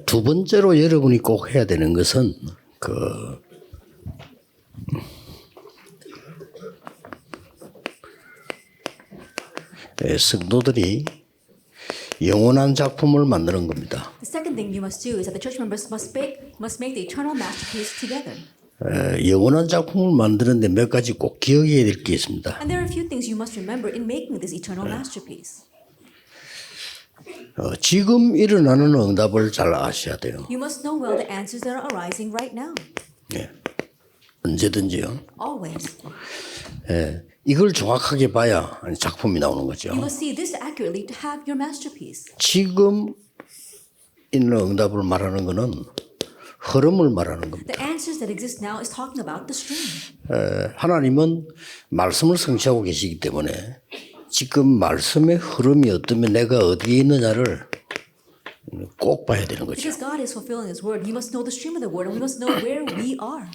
두 번째로 여러분이 꼭 해야 되는 것은 성도들이 영원한 작품을 만드는 겁니다. The second thing you must do is that the church members must make the eternal masterpiece together. 영원한 작품을 만드는데 몇 가지 꼭 기억해야 될 게 있습니다. And there are a few things you must remember in making this eternal masterpiece. 지금 일어나는 응답을 잘 아셔야 돼요. You must know well the answers that are arising right now. 예. 언제든지요. Always. 이걸 정확하게 봐야 작품이 나오는 거죠. You must see this accurately to have your masterpiece. 지금 있는 응답을 말하는 것은 흐름을 말하는 겁니다. The answers that exist now is talking about the stream. 하나님은 말씀을 성취하고 계시기 때문에 지금 말씀의 흐름이 어떠면 내가 어디에 있느냐를 꼭 봐야 되는 거죠. Because God is fulfilling His word, you must know the stream of the word, and we must know where we are.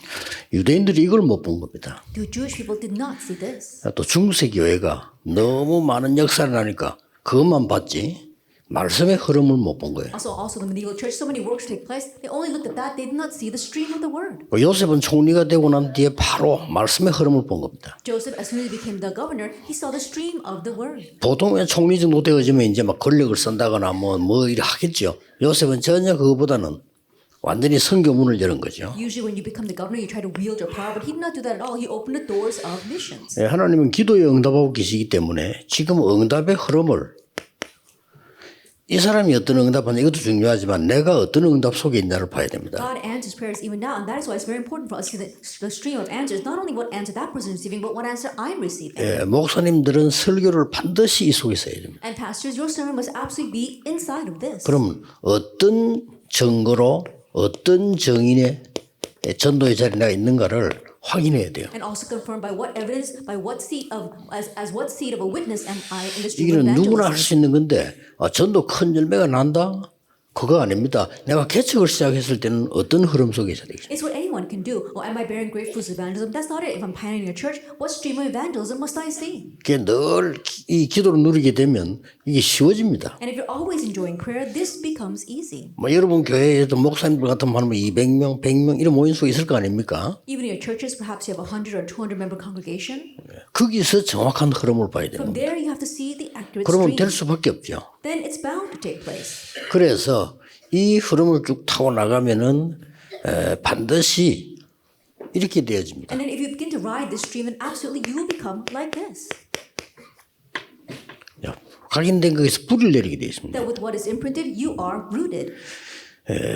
유대인들이 이걸 못 본 겁니다. The Jewish people did not see this. 또 중세 교회가 너무 많은 역사를 하니까 그것만 봤지 말씀의 흐름을 못 본 거예요. Also the medieval church, so many works take place. They only looked at that. They did not see the stream of the word. 요셉은 총리가 되고 난 뒤에 바로 말씀의 흐름을 본 겁니다. Joseph, as soon as he became the governor, he saw the stream of the word. 보통 총리 정도 되어지면 이제 막 권력을 쓴다거나 뭐 이래 하겠죠. 요셉은 전혀 그거보다는 완전히 선교문을 여는 거죠. Usually when you become the governor, you try to wield your power, but he did not do that at all. He opened the doors of missions. 하나님은 기도에 응답하고 계시기 때문에 지금 응답의 흐름을 이 사람이 어떤 응답하냐 이것도 중요하지만 내가 어떤 응답 속에 있냐를 봐야 됩니다. God answers prayers even now, and that is why it's very important for us to see the stream of answers. Not only what answer that person is receiving, but what answer I'm receiving. 목사님들은 설교를 반드시 이 속에 써야 됩니다. And pastors, your sermon must absolutely be inside of this. 그럼 어떤 증거로 어떤 정인의 전도의 자리에 내가 있는가를 확인해야 돼요. And also confirmed by what evidence, by what seat of as what seat of a witness am I in the stream of 이거는 누구나 할 evangelism. 수 있는 건데 전도 큰 열매가 난다? 그거 아닙니다. 내가 개척을 시작했을 때는 어떤 흐름 속에 있어야 되겠습니까? It's what anyone can do. Oh, am I bearing great fruits of evangelism? That's not it. If I'm pioneering a church, what stream of evangelism must I see? 그게 늘 이 기도를 누리게 되면 이게 쉬워집니다. And if you're always enjoying prayer, this becomes easy. 뭐 여러분 교회에도 목사님들 같으면 한 200명, 100명 이런 모임 속에 있을 거 아닙니까? Even in your churches, perhaps you have 100 or 200 member congregation. 거기서 정확한 흐름을 봐야 되는 From 거예요. there, you have to see the accurate 그러면 stream. 될 수밖에 없죠. Then it's bound to take place. 그래서 이 흐름을 쭉 타고 나가면은 반드시 이렇게 되어집니다. And then if you begin to ride this stream, then absolutely you will become like this. 각인된 거기서 뿌리를 내리게 되어 있습니다. That with what is imprinted, you are rooted.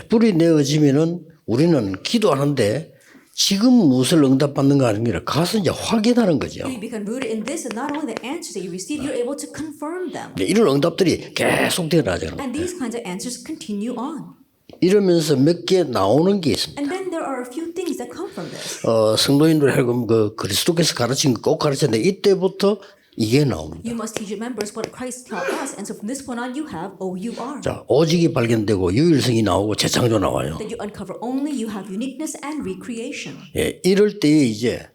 뿌리 내어지면은 우리는 기도하는데 지금 무엇을 응답받는가 하는 게 아니라 가서 이제 확인하는 거죠. You become rooted in this, and not only the answers that you receive, you're able to confirm them. 이런 응답들이 계속 되어나가는 거예요. And these kinds of answers continue on. 이러면서 몇 개 나오는 게 있습니다. And then there are a few things that come from this. 성도인들 하여금 그 그리스도께서 가르친 거 꼭 가르쳤는데 이때부터 이게 나옵니다. You must teach your members what Christ taught us, and so from this point on, you have OUR. 자, 오직이 발견되고 유일성이 나오고 재창조 나와요. That you uncover only, you have uniqueness and recreation. 예, 이럴 때에 이제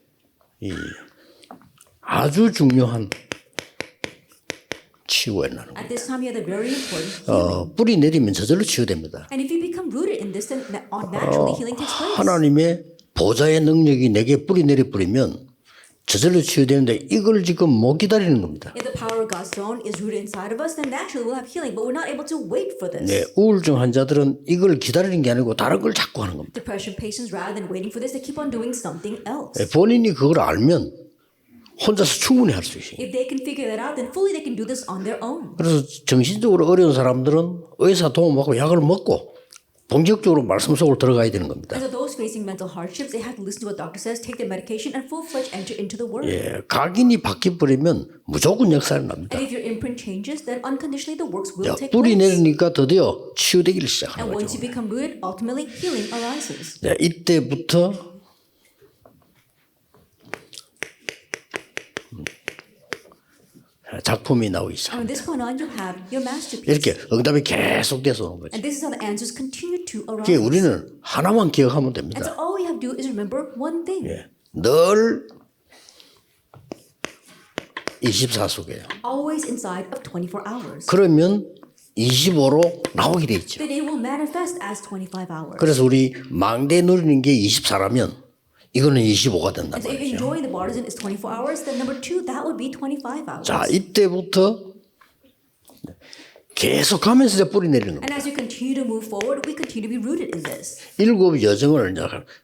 이 아주 중요한 치유가 나는 거예요. At this time, you have the very important healing. 뿌리 내리면 저절로 치유됩니다. And if you become rooted in this, then naturally healing takes place. 하나님의 보좌의 능력이 내게 뿌리 내려 뿌리면 저절로 치유되는데 이걸 지금 못 기다리는 겁니다. If the power of God's throne is rooted inside of us, then naturally we'll have healing, but we're not able to wait for this. 네, 우울증 환자들은 이걸 기다리는 게 아니고 다른 걸 자꾸 하는 겁니다. Depression patients, rather than waiting for this, they keep on doing something else. 본인이 그걸 알면 혼자서 충분히 할 수 있어요. If they can figure that out, then fully they can do this on their own. 그래서 정신적으로 어려운 사람들은 의사 도움받고 약을 먹고 본격적으로 말씀 속으로 들어가야 되는 겁니다. And so those facing mental hardships, they have to listen to what doctor says, take their medication, and full-fledged enter into the word. 예, 각인이 바뀌어버리면 무조건 역사를 납니다. And if your imprint changes, then unconditionally the works will 자, take 뿌리 place. 내리니까 드디어 치유되기를 시작하는 And once 거죠. you become rooted, ultimately healing arises. 자, 이때부터 작품이 나오기 시작. And from this point on, you have your masterpiece. 이렇게 응답이 계속돼서 오는 거죠. And this is how the answers continue to 그게 arise. 우리는 하나만 기억하면 And so 됩니다. all we have to do is remember one thing. 예, 늘 24속에요. Always inside of 24 hours. 그러면 25로 나오게 돼 있죠. then it will manifest as 25 hours. 그래서 우리 망대 누리는 게 24라면 이거는 25가 된단 And so if 말이죠. enjoying the bartizan is 24 hours, then number 2, that would be 25 hours. 자, 이때부터 계속 가면서 이제 뿌리 내리는 겁니다. And as we continue to move forward, we continue to be rooted in this. 7 여정을 이제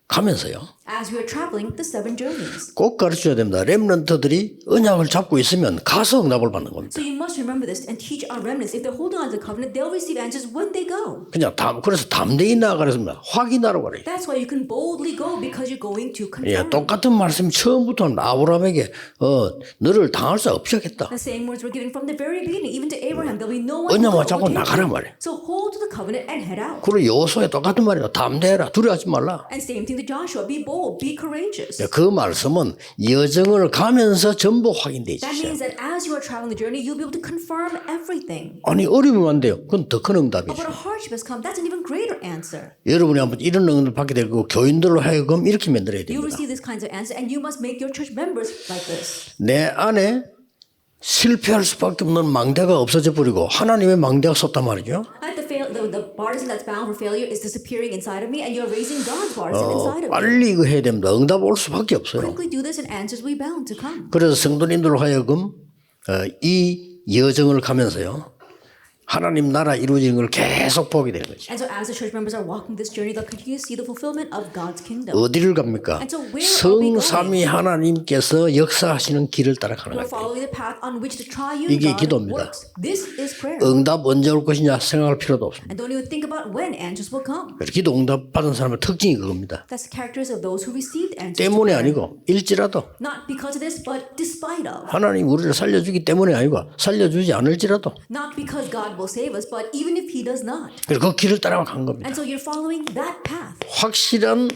가면서요. As we are traveling the 7 journeys. 꼭 가르쳐야 됩니다. 렘넌트들이 언약을 잡고 있으면 가서 응답을 받는 겁니다. So you must remember this and teach our remnants. If they're holding on to the covenant, they'll receive answers when they go. 그냥 그래서 담대히 나아가랬습니다. 확인하러 가래. That's why you can boldly go because you're going to 예, confirm. 똑같은 말씀이 처음부터 아브라함에게 너를 당할 수 없이 하겠다. The same words were given from the very beginning, even to Abraham. There'll be no one who 언약만 will 잡고 overtake 나가란 you. 말이야. So hold to the covenant and head out. 그리고 여호수아에 똑같은 말이야. 담대해라. 두려워하지 말라. And same thing to Joshua. Be bold, be courageous. 그 말씀은 여정을 가면서 전부 확인돼 That 있어요. means that as you are traveling the journey, you'll be able to confirm everything. 아니 어려우면 안 돼요. 그건 더 큰 응답이죠. But a hardship has come. That's an even greater answer. 여러분이 한번 이런 응답을 받게 되고 교인들로 하여금 이렇게 만들어야 You 됩니다. receive this kinds of answer, and you must make your church members like this. 내 안에 실패할 수밖에 없는 망대가 없어져 버리고 하나님의 망대가 섰단 말이죠. At the partisan that's bound for failure is disappearing inside of me, and you're raising God's partisan inside of me. 빨리 이거 해야 됩니다. 응답 올 수밖에 없어요. Quickly do this, and answers will be bound to come. 그래서 성도님들로 하여금 이 여정을 가면서요. 하나님 나라 이루어지는 걸 계속 보게 되는 거죠. And so as the church members are walking this journey, they'll continue to see the fulfillment of God's kingdom. 어디를 갑니까? And so where are we going? 성삼위 하나님께서 역사하시는 길을 따라가는 We're 거예요. following the path on which the triune 이게 God 기도입니다. works. This is prayer. 응답 언제 올 것이냐 생각할 필요도 없습니다. And don't even think about when answers will come. 기도 응답 받은 사람의 특징이 그겁니다. That's the characteristics of those who received answers. 때문에 아니고 일지라도 Not because of this, but despite of. 하나님 우리를 살려주기 때문에 아니고 살려주지 않을지라도 Not because God will save us, but even if He does not. 그리고 그 길을 따라가 간 겁니다. And so you're following that path. 확실한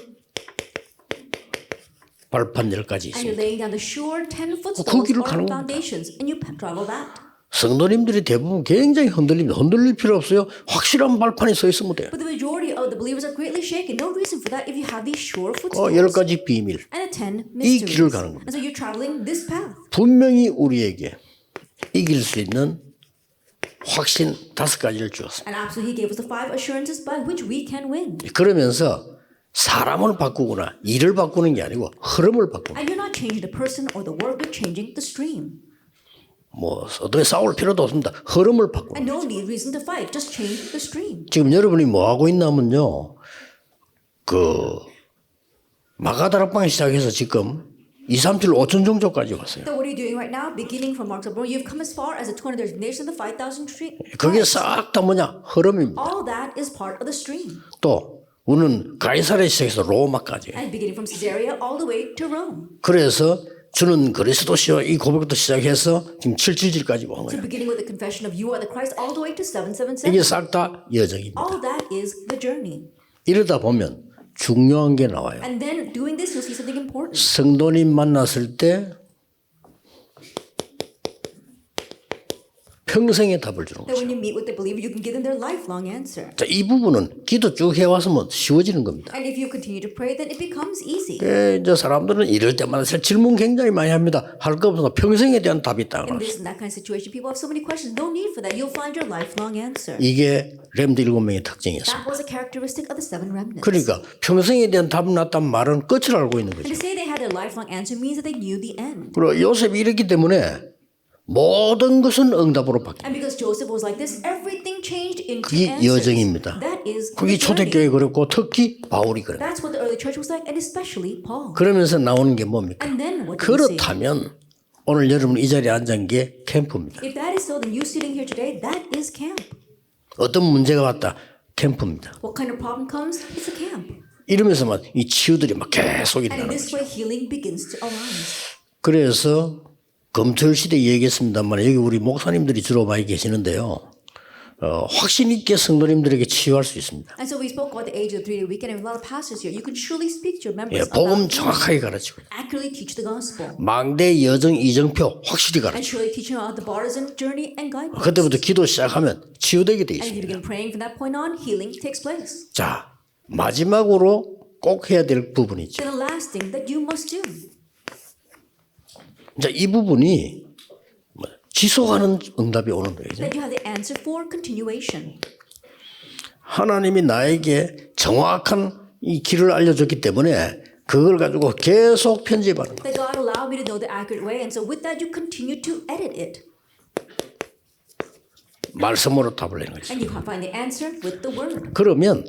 발판 10가지 And you're 있습니다. laying down the sure 10-foot 그 stones 길을 or 가는 겁니다. foundations, and you travel that. 성도님들이 대부분 굉장히 흔들립니다. 흔들릴 필요 없어요. 확실한 발판에 서 있으면 돼요. But the majority of the believers are greatly shaken. No reason for that if you have these sure 그 footstones 10가지 비밀. and the 10 이 길을 mysteries. 가는 겁니다. And so you're traveling this path. 분명히 우리에게 이길 수 있는 확신 5가지를 주었습니다. And absolutely, He gave us the 5 assurances by which we can win. 그러면서 사람을 바꾸거나 일을 바꾸는 게 아니고 흐름을 바꾸는 And you're not changing the person or the work, you're changing the stream. 뭐 어떻게 싸울 필요도 없습니다. 흐름을 바꾸는 And no need reason to fight, just change the stream. 지금 여러분이 뭐 하고 있냐면요. 마가다락방 시작해서 지금 237 5천 종족까지 왔어요. So what are you doing right now? Beginning from Mark's Abroad, you've come as far as the 200 nation, the 5,000 stream. 그게 싹 다 뭐냐? 흐름입니다. All that is part of the stream. 또 우리는 가이사르에 시작해서 로마까지. And beginning from Caesarea all the way to Rome. 그래서 주는 그리스도시요 이 고백부터 시작해서 지금 777까지 온 So 거예요. beginning with the confession of you are the Christ all the way to 777. 이게 싹 다 여정입니다. All that is the journey. 이러다 보면 중요한 게 나와요. And then doing this, you'll see something important. 성도님 만났을 때 평생의 답을 주는 That 거죠. when you meet with the believer, you can give them their lifelong answer. 자, 이 부분은 기도 쭉 해왔으면 쉬워지는 겁니다. And if you continue to pray, then it becomes easy. 이제 사람들은 이럴 때마다 질문 굉장히 많이 합니다. 할 거 없어서 평생에 대한 답이 있다는 In 거죠. this and that kind of situation, people have so many questions. No need for that. You'll find your lifelong answer. 이게 렘드 7명의 특징이었습니다. That was a characteristic of the 7 remnants. 그러니까 평생에 대한 답이 났단 말은 끝을 알고 있는 And 거죠. to say they had their lifelong answer means that they knew the end. 그리고 요셉이 이랬기 때문에 모든 것은 응답으로 바뀌어요. And because Joseph was like this, everything changed into 그게 answers. 여정입니다. That is 그게 the journey. 초대교회 그렇고 특히 바울이 그래요. That's what the early church was like, and especially Paul. 그러면서 나오는 게 뭡니까? And then what do we see? 그렇다면 오늘 여러분 이 자리에 앉은 게 캠프입니다. If that is so, then you sitting here today, that is camp. 어떤 문제가 왔다. 캠프입니다. What kind of problem comes? It's a camp. 이러면서만 이 치유들이 막 계속 And in 일어나는 this 거죠. way, healing begins to arise. 그래서 검토일 시대에 얘기했습니다만 여기 우리 목사님들이 주로 많이 계시는데요. 확신 있게 성도님들에게 치유할 수 있습니다. And so we spoke about the age of the 3-day weekend, and a lot of pastors here. You can surely speak to your 예, members 복음 about 정확하게 가르치고 accurately teach the gospel. 망대 여정 이정표 확실히 And 가르치고 surely teach them about the partisan journey and guidance. 그때부터 기도 시작하면 치유되게 돼 And if you 있습니다. begin praying from that point on, healing takes place. 자, 마지막으로 꼭 해야 될 부분이죠. Then the last thing that you must do. 자, 이 부분이 지속하는 응답이 오는 거예요. That you have the answer for continuation. 하나님이 나에게 정확한 이 길을 알려줬기 때문에 그걸 가지고 계속 편집하는 거예요. That God allowed me to know the accurate way, and so with that you continue to edit it. 말씀으로 답을 내는 거죠. And you find the answer with the word. 그러면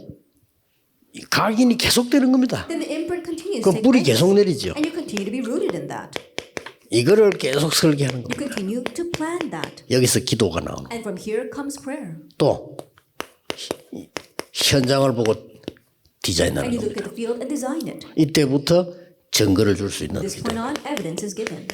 이 각인이 계속되는 겁니다. Then the imprint continues 그 to take 뿌리 place. 계속 내리죠. And you continue to be rooted in that. 이거를 계속 설계하는 You 겁니다. continue to plan that. 여기서 기도가 나오는 거예요. And from here comes prayer. 또 현장을 보고 디자인하는 And you 겁니다. look at the field and design it. 이때부터 증거를 줄 수 있는 This 겁니다. point on, evidence is given.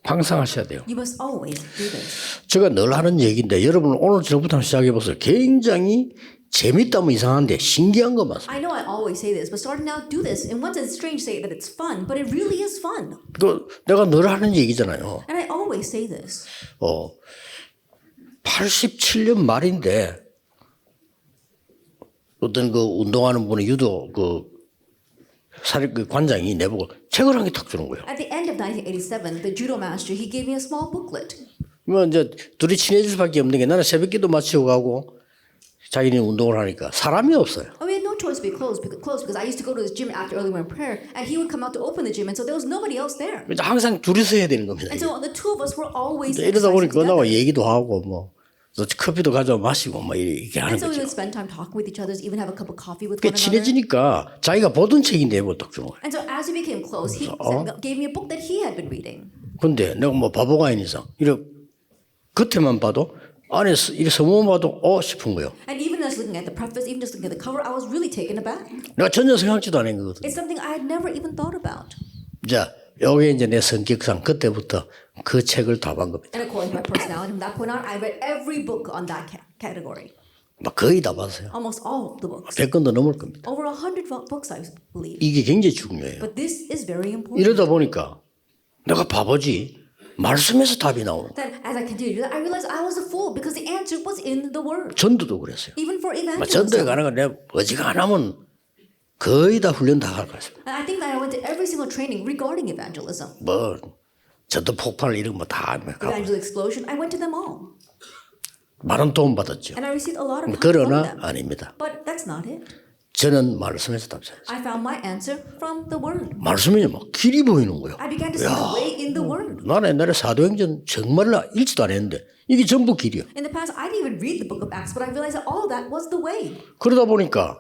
항상 하셔야 돼요. You must always do this. 제가 늘 하는 얘기인데 여러분 오늘 저부터 시작해 보세요. 굉장히 재밌다면 이상한데 신기한 거 많습니다. I know I always say this, but starting now, do this. In one sense, it's strange to say that it's fun, but it really is fun. 그 내가 늘 하는 얘기잖아요. And I always say this. 87년 말인데 어떤 그 운동하는 분의 유도 그 사립 그 관장이 내보고 책을 한 개 탁 주는 거예요. At the end of 1987, the judo master, he gave me a small booklet. 뭐 이제 둘이 친해질 수밖에 없는 게 나는 새벽기도 마치고 가고 자기는 운동을 하니까 사람이 없어요. We had no choice to be close because I used to go to his gym after early morning prayer, and he would come out to open the gym, and so there was nobody else there. 그래서 항상 둘이서 해야 되는 겁니다. And so the two of us were always 이러다 exercising 보니까 나와 together. 얘기도 하고 뭐 또 커피도 가져와 마시고 뭐 이렇게 하는 And so we 거죠. would spend time talking with each other, even have a cup of coffee with 그 one another. 친해지니까 자기가 보던 책이 내고 딱 주는 거예요. And so as we became close, he gave me a book that he had been reading. 근데 내가 뭐 바보가 아닌 이상 이렇게 겉에만 봐도 안에 이렇게 서문 봐도 싶은 거예요. And even as looking at the preface, even just looking at the cover, I was really taken aback. 내가 전혀 생각지도 않은 거거든. It's something I had never even thought about. 자, 요게 이제 내 성격상 그때부터 그 책을 다 본 겁니다. And according to my personality, from that point on, I read every book on that category. 막 거의 다 봤어요. Almost all of the books. 100권도 넘을 겁니다. Over 100 books, I believe. 이게 굉장히 중요해요. But this is very important. 이러다 보니까 내가 바보지 말씀에서 답이 나오는 거예요. Then, as I continued to do that, I realized I was a fool because the answer was in the Word. 전도도 그랬어요. Even for 전도에 evangelism. 가는 건 내가 어지간하면 거의 다 훈련 다 할 거였어요. And I think that I went to every single training regarding evangelism. 뭐 전도 폭발 이런 거다 Evangelical explosion, I went to them all. 많은 도움 받았죠. And I received a lot of help from 그러나 them. 아닙니다. But that's not it. 저는 말씀에서 답했어요. I found my answer from the Word. 말씀이 막 길이 보이는 거예요. I began to see the way in the Word. 나는 옛날에 사도행전 정말 읽지도 안 했는데 이게 전부 길이야. In the past, I didn't even read the book of Acts, but I realized that all that was the way. 그러다 보니까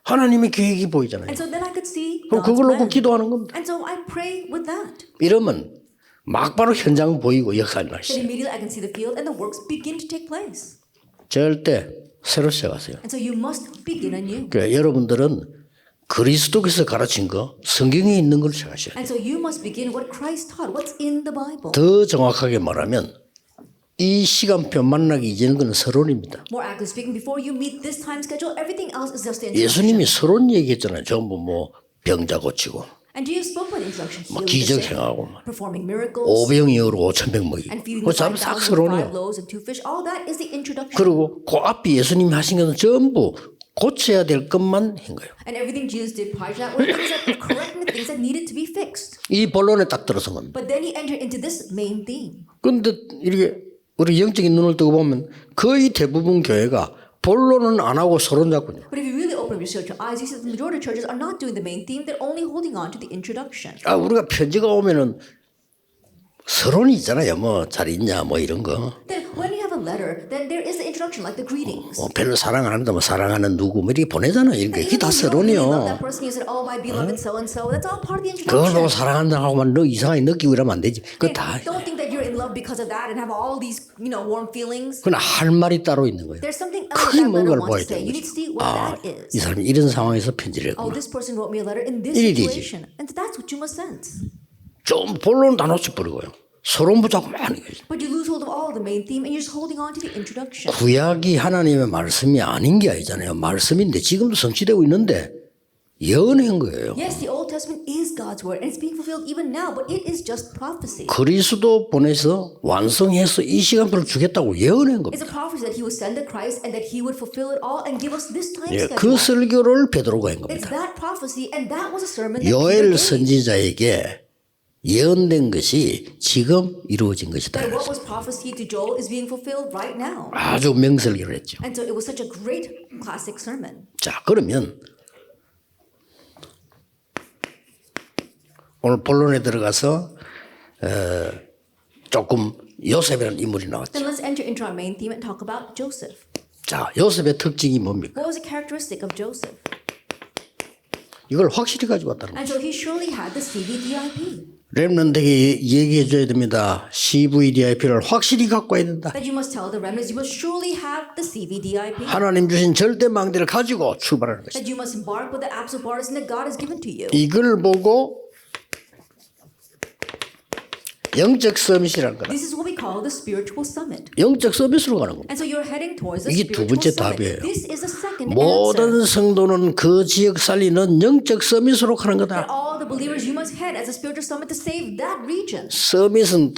하나님의 계획이 보이잖아요. And so then I could see 그럼 God's 그걸 놓고 plan. 기도하는 겁니다. And so I pray with that. 이러면 막바로 현장 보이고 역사를 Then 하시죠. immediately I can see the field and the works begin to take place. 절대 새로 시작하세요. And so you must begin anew. 그러니까 여러분들은 그리스도께서 가르친 거 성경에 있는 걸 시작하셔야 돼요. And so you must begin what Christ taught, what's in the Bible. 더 정확하게 말하면 이 시간표 만나기 이전인 건 서론입니다. More accurately speaking, before you meet this time schedule, everything else is just the introduction. 예수님이 서론 얘기했잖아요. 전부 뭐 병자 고치고 And Jesus spoke about the introduction, 막 healing the 기적 sick, 행하고 막 performing miracles, 5병이어로 5,000병 먹이고 and feeding 그거 the 전부 싹 5,000 with 5 서론이에요. loaves and 2 fish. All that is the introduction. 그리고 그 앞에 예수님이 하신 것은 전부 고쳐야 될 것만 한 거예요. And everything Jesus did prior to that were things that were correcting the things that needed to be fixed. 이 본론에 딱 들어선 겁니다. But then he entered into this main theme. 그런데 이렇게 우리 영적인 눈을 뜨고 보면 거의 대부분 교회가 본론은 안 하고 서론 잡거든요. But if you really open up your spiritual eyes, you see that the majority of churches are not doing the main theme, they're only holding on to the introduction. 우리가 편지가 오면은 서론이 있잖아요. 뭐 잘 있냐 뭐 이런 거. Then when you have a letter, then there is the introduction, like the greetings. 별로 사랑 안 한다 뭐 사랑하는 누구 뭐 이렇게 보내잖아요. 이런 게 And 이게 다 even though you don't really love 서론이요. that person, you said, "Oh, my beloved so and so." That's all part of the 그걸 보고 introduction. 사랑한다 하고만 너 이상하게 느끼고 이러면 안 되지. 그거 다. Don't think that you're in love because of that and have all these, warm feelings. 그건 할 말이 따로 있는 거예요. There's something else 크게 that letter 뭔가를 봐야 wants to say. 되는 You need to 거죠. see what that is. 이 사람이 이런 상황에서 편지를 Oh, 했구나. this person wrote me a letter in this 이리 되지. situation, and that's what you must sense. 좀 본론 다 놓쳐버리고요. 서론 붙잡고 많이 거예요. But you lose hold of all of the main theme, and you're just holding on to the introduction. 구약이 하나님의 말씀이 아닌 게 아니잖아요. 말씀인데 지금도 성취되고 있는데 예언한 거예요. Yes, the Old Testament is God's word, and it's being fulfilled even now, but it is just prophecy. 그리스도 보내서 완성해서 이 시간표를 주겠다고 예언한 겁니다. It's a prophecy that He would send the Christ and that He would fulfill it all and give us this time 예, schedule. 그 설교를 베드로가 한 It's 겁니다. that prophecy, and that was a sermon that Peter 요엘 gave. 선지자에게 예언된 것이 지금 이루어진 것이다. That what was prophesied to Joel is being fulfilled right now. 아주 명설계를 했죠. And so it was such a great classic sermon. 자, 그러면 오늘 본론에 들어가서 조금 요셉이라는 인물이 나왔죠. Then let's enter into our main theme and talk about Joseph. 자, 요셉의 특징이 뭡니까? What was the characteristic of Joseph? 이걸 확실히 가지고 왔다는 거예요. And so he surely had the CVDIP. 렘넌트에게 얘기해 줘야 됩니다. CVDIP를 확실히 갖고 와야 된다. That you must tell the remnants you must surely have the CVDIP. 하나님 주신 절대 망대를 가지고 출발하는 것이다. That you must embark with the absolute partisan that God has given to you. 이걸 보고 영적 서밋이라는 거다. This is what we call the spiritual summit. 영적 서밋으로 가는 겁니다. And so you're heading towards the 이게 두 spiritual 번째 summit. 답이에요. This is the second answer. 모든 성도는 그 지역 살리는 영적 서밋으로 가는 거다. That all the believers you must head as a spiritual summit to save that region. 서밋은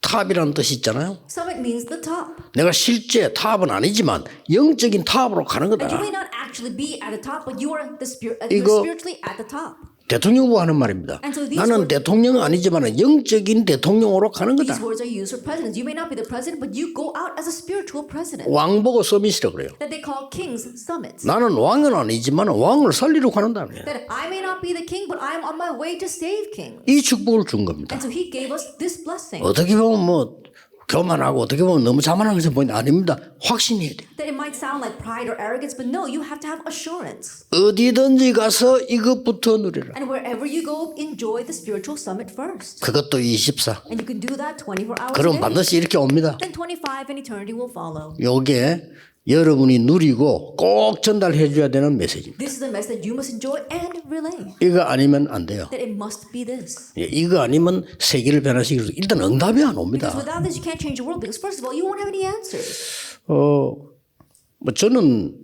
탑이라는 뜻이 있잖아요. Summit means the top. 내가 실제 탑은 아니지만 영적인 탑으로 가는 And you 거다. may not actually be at the top, but you are the 이거- spiritually at the top. 대통령 후보 하는 말입니다. And so these 나는 대통령은 아니지만 영적인 대통령으로 가는 거다. These words are used for presidents. You may not be the president, but you go out as a spiritual president. 왕 보고 서밋이라고 그래요. That they call kings summits. 나는 왕은 아니지만 왕을 살리러 간다. That I may not be the king, but I am on my way to save kings. 이 축복을 준 겁니다. And so he gave us this blessing. 어떻게 보면 뭐 교만하고 어떻게 보면 너무 자만한 것을 보이는데 아닙니다. 확신해야 돼요. That it might sound like pride or arrogance, but no, you have to have assurance. 어디든지 가서 이것부터 누리라. And wherever you go, enjoy the spiritual summit first. 그것도 24. And you can do that 24 hours a 그럼 day. 반드시 이렇게 옵니다. Then 25 and eternity will follow. 요게 여러분이 누리고 꼭 전달해 줘야 되는 메시지입니다. This is a message that you must enjoy and relay. 이거 아니면 안 돼요. That it must be this. 예, 이거 아니면 세계를 변화시키고 일단 응답이 안 Because 옵니다. without this, you can't change the world. Because first of all, you won't have any answers. 뭐 저는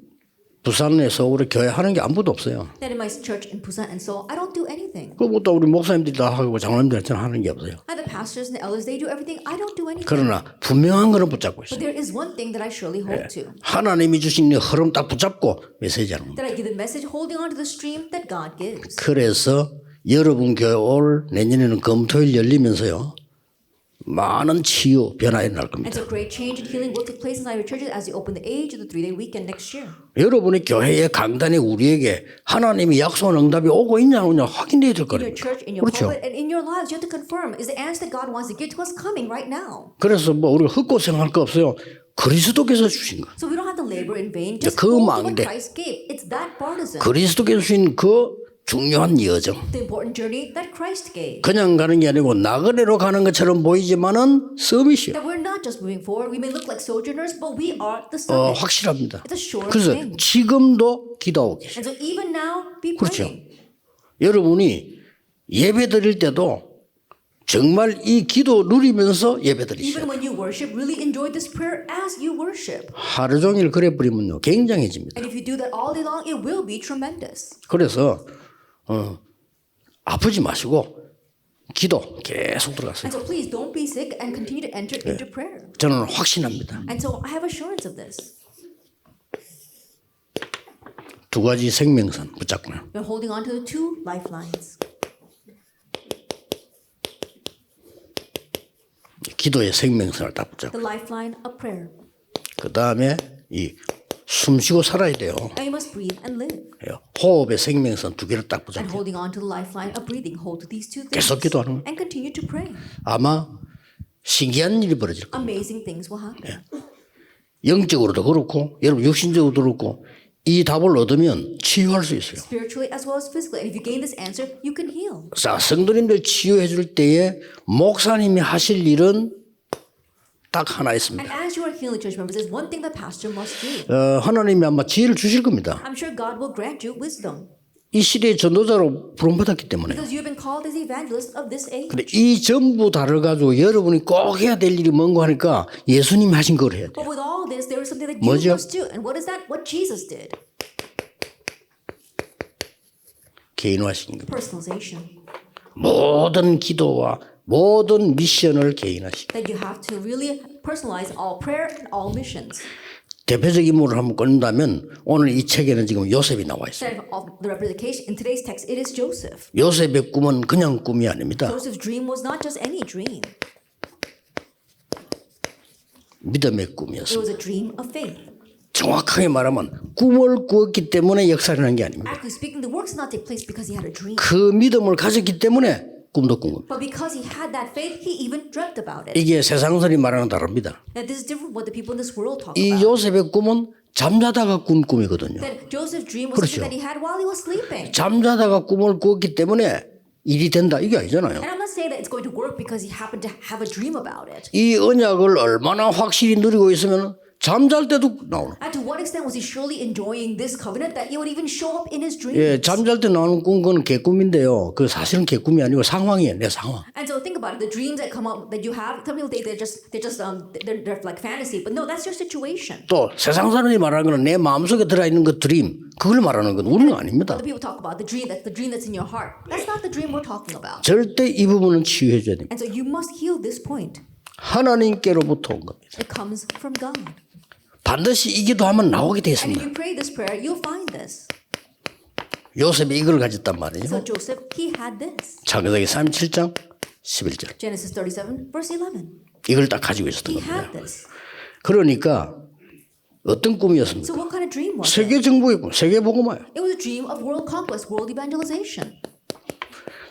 부산에서 우리 교회 하는 게 아무도 없어요. That in my church in Busan and Seoul, I don't do anything. 그것도 우리 목사님들이 다 하고 장로님들한테는 하는 게 없어요. And the pastors and the elders, they do everything. I don't do anything. 그러나 분명한 거는 붙잡고 But 있어요. there is one thing that I surely hold to. 하나님이 주신 이 흐름 딱 붙잡고 메시지하는 겁니다. That I give the message holding on to the stream that God gives. 그래서 여러분 교회 올 내년에는 금토일 열리면서요. 많은 치유 변화가 날 And 겁니다. so great change and healing will take place inside your churches as you open the age of the 3-day weekend next year. 여러분의 교회의 강단에 우리에게 하나님이 약속한 응답이 오고 있냐 안 오냐 확인돼야 될 In your 거예요. church, in your 그렇죠. pulpit, and in your lives, you have to confirm, is the answer that God wants to give to us coming right now? 그래서 뭐 우리가 헛고생할 거 없어요. 그리스도께서 주신 거. So we don't have to labor in vain. Just 그 hold to what 망대. Christ gave. It's that partisan. 그리스도께서 주신 그 중요한 여정. The important journey that Christ gave. 그냥 가는 게 아니고 나그네로 가는 것처럼 보이지만은 서밋이요. That we're not just moving forward. We may look like sojourners, but we are the summit. 확실합니다. It's a sure 그래서 thing. 지금도 기도하고 계세요. And so even now, be 그렇죠. praying. 여러분이 예배 드릴 때도 정말 이 기도 누리면서 예배 드리세요. Even when you worship, really enjoy this prayer as you worship. 하루 종일 그래 버리면요 굉장해집니다. And if you do that all day long, it will be tremendous. 그래서 아프지 마시고 기도 계속 들어가세요. And so please don't be sick and continue to enter into prayer. 저는 확신합니다. And so I have assurance of this. 두 가지 생명선 붙잡고요. You're holding on to the two lifelines. 기도의 생명선을 딱 붙잡고 The lifeline of prayer. 그 다음에 이 숨쉬고 살아야 돼요. And you must breathe and live. 호흡의 생명선 두 개를 딱 And 붙잡고 holding on to the lifeline of breathing. Hold to these two things. 계속 기도하는 거예요. And continue to pray. 아마 신기한 일이 벌어질 거예요. Amazing things will happen. 영적으로도 그렇고 여러분 육신적으로도 그렇고 이 답을 얻으면 치유할 수 있어요. Spiritually as well as physically. And if you gain this answer, you can heal. 자, 성도님들 치유해 줄 때에 목사님이 하실 일은 딱 하나 있습니다. And as you are healing church members, there's one thing the pastor must do. 하나님이 아마 지혜를 주실 겁니다. I'm sure God will grant you wisdom. 이 시대의 전도자로 부름받았기 때문에. Because you've been called as evangelists of this age. 근데 이 전부 다를 가지고 여러분이 꼭 해야 될 일이 뭔가 하니까 예수님이 하신 걸 해야 돼요. But with all this, there is something that you 뭐죠? must do. And what is that? What Jesus did. 개인화시킨 겁니다. Personalization. 모든 기도와 모든 미션을 개인화시킨. That you have to really personalize all prayer and all missions. 대표적 인물을 한번 꺼낸다면 오늘 이 책에는 지금 요셉이 나와 있어요. Instead of the representation in today's text, it is Joseph. 요셉의 꿈은 그냥 꿈이 아닙니다. Joseph's dream was not just any dream. 믿음의 It 꿈이었습니다. was a dream of faith. 정확하게 말하면 꿈을 꾸었기 때문에 역사를 한 게 아닙니다. Actually speaking, the works did not take place because he had a dream. 그 믿음을 가졌기 때문에 꿈도 꾼 겁니다. But because he had that faith, he even dreamt about it. 이게 세상선이 말하는 다릅니다. Now this is different from what the people in this world talk 이 about. 요셉의 꿈은 잠자다가 꾼 꿈이거든요. That Joseph's dream was 그렇죠. something that he had while he was sleeping. 잠자다가 꿈을 꾸었기 때문에 일이 된다 이게 아니잖아요. And I'm not saying that it's going to work because he happened to have a dream about it. 이 언약을 얼마나 확실히 누리고 있으면 잠잘 때도 나오는. And to what extent was he surely enjoying this covenant that it would even show up in his dreams? 예, 잠잘 때 나오는 꿈 그건 개꿈인데요. 그 사실은 개꿈이 아니고 상황이에요. 내 상황. And so think about it. The dreams that come up that you have, some people think they're like fantasy, but no, that's your situation. 또 세상 사람이 말하는 거는 내 마음속에 들어 있는 그 드림 그걸 말하는 건 우리는 아닙니다. The people talk about the dream that's in your heart. That's not the dream we're talking about. 절대 이 부분은 치유해 줘야 됩니다. And so you must heal this point. 하나님께로부터 온 겁니다. It comes from God. 반드시 이 기도하면 나오게 돼 And if 있습니다. you pray this prayer, you'll find this. 요셉이 이걸 가졌단 말이에요. So Joseph, he had this. 창세기 37장 11절. Genesis 37, verse 11. 이걸 딱 가지고 있었던 He 겁니다. had this. 그러니까 어떤 꿈이었습니까? So what kind of dream was it? 세계 정복의 꿈, 세계 복음화요. It was a dream of world conquest, world evangelization.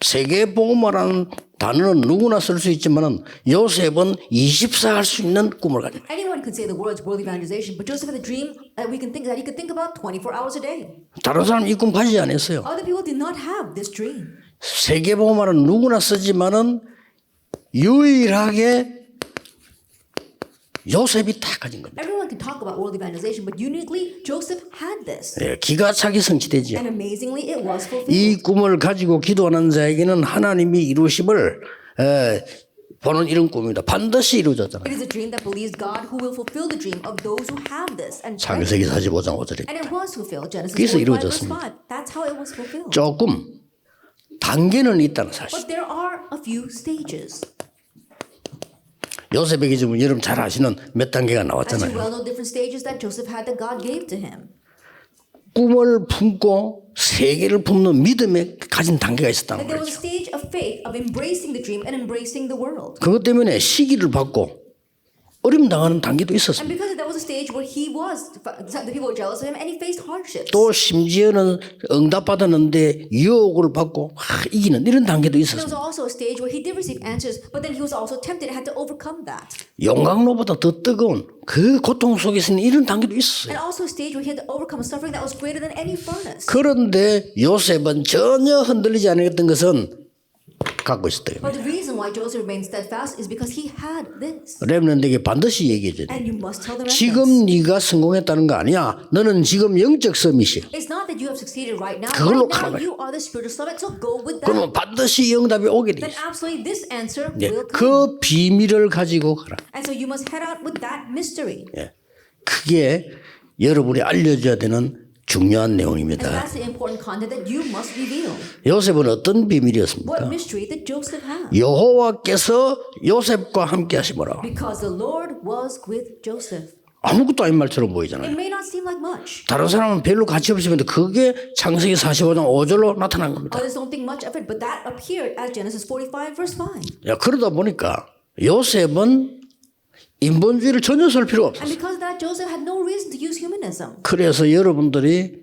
세계 복음화라는 단어는 누구나 쓸 수 있지만은 요셉은 24 할 수 있는 꿈을 가진 거예요. Anyone could say the words world evangelization, but Joseph had a dream that we can think that he could think about 24 hours a day. 다른 사람 이 꿈 가지지 않았어요. Other people did not have this dream. 세계 복음화는 누구나 쓰지만은 유일하게 요셉이 다 가진 겁니다. Everyone can talk about world evangelization, but uniquely Joseph had this. 예, 기가 차게 성취되지요. And amazingly, it was fulfilled. 이 꿈을 가지고 기도하는 자에게는 하나님이 이루심을 보는 이런 꿈입니다. 반드시 이루어졌잖아요. It is a dream that believes God who will fulfill the dream of those who have this. And 창세기 45장 5절에 it was fulfilled. Genesis 그래서 45, verse 이루어졌습니다. 5. That's how it was fulfilled. 조금 단계는 있다는 사실. But there are a few stages. 요셉에게 지금 여러분 잘 아시는 몇 단계가 As you 나왔잖아요. well know, different stages that Joseph had that God gave to him. 꿈을 품고 세계를 품는 믿음에 가진 단계가 있었다는 And there was a 거죠. stage of faith of embracing the dream and embracing the world. 그것 때문에 시기를 받고 어려움 당하는 단계도 And 있었습니다. because that was a stage where the people were jealous of him and he faced hardships. 또 심지어는 응답받았는데 유혹을 받고 이기는 이런 단계도 There was 있었습니다. also a stage where he did receive answers, but then he was also tempted and had to overcome that. 용광로보다 더 뜨거운 그 고통 속에서는 이런 단계도 있었어요. And also a stage where he had to overcome a suffering that was greater than any furnace. 그런데 요셉은 전혀 흔들리지 않았던 것은 갖고 있었대요. But the reason why Joseph remained steadfast is because he had this. 렘넌트에게 반드시 얘기해줘야 돼. And you must tell the 지금 remnants. 네가 성공했다는 거 아니야. 너는 지금 영적 서밋이야. It's not that you have succeeded right now. 그걸로 Right 가는 now 거야. you are the spiritual summit, so go with that. 그러면 반드시 응답이 오게 돼 Then 있어. absolutely this answer 예, will come. 그 비밀을 가지고 가라. And so you must head out with that mystery. 예. 그게 여러분이 알려줘야 되는 중요한 And 내용입니다. that's the important content that you must reveal. 요셉은 어떤 What 비밀이었습니까? mystery did Joseph have? 여호와께서 요셉과 함께 하시므라. Because the Lord was with Joseph. 아무것도 아닌 말처럼 보이잖아요. It may not seem like much. 다른 사람은 별로 가치 없으면 그게 창세기 45장 5절로 나타난 겁니다. Others don't think much of it, but that appeared at Genesis 45, verse 5. 야, 그러다 보니까 요셉은 인본주의를 전혀 쓸 필요가 And 없었어요. because of that, Joseph had no reason to use humanism. 그래서 여러분들이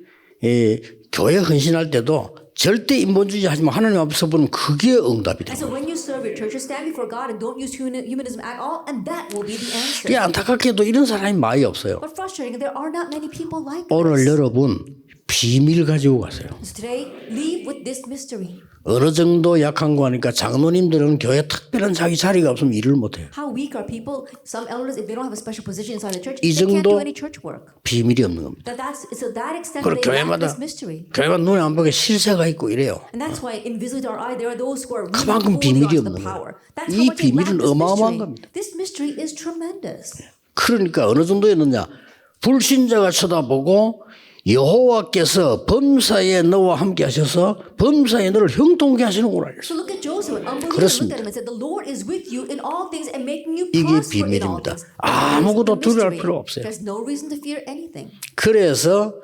교회 헌신할 때도 절대 인본주의 하지만 하나님 앞에서 보면 그게 응답이 돼요. And so when you serve your church, you stand before God and don't use humanism at all, and that will be the answer. 이게 안타깝게도 이런 사람이 많이 없어요. But frustrating, there are not many people like 오늘 this. 여러분 비밀 가지고 가세요. So today, leave with this mystery. 어느 정도 약한 거 하니까 장로님들은 교회 특별한 자기 자리가 없으면 일을 못해요. How weak are people? Some elders, if they don't have a special position inside the church, 이 they can't do 정도 any church work. 비밀이 없는 겁니다. So that extent 그리고 they lack 교회마다 this mystery. 교회가 눈에 안 보게 실세가 있고 이래요. And that's why invisible to our eye, there are those who are really 그만큼 holding 비밀이 on to 없는 the power. 거예요. That's 이 how much they lack 비밀은 this 어마어마한 mystery. 겁니다. This mystery is tremendous. 그러니까 어느 정도였느냐. 불신자가 쳐다보고 여호와께서 범사에 너와 함께 하셔서 범사에 너를 형통케 하시는구나. So look at Joseph. An unbeliever looked at him and said, "The Lord is with you in all things and making you 이게 prosper in all 비밀입니다. things." 아무것도 두려워할 Mystery. 필요 없어요. There's no reason to fear anything. 그래서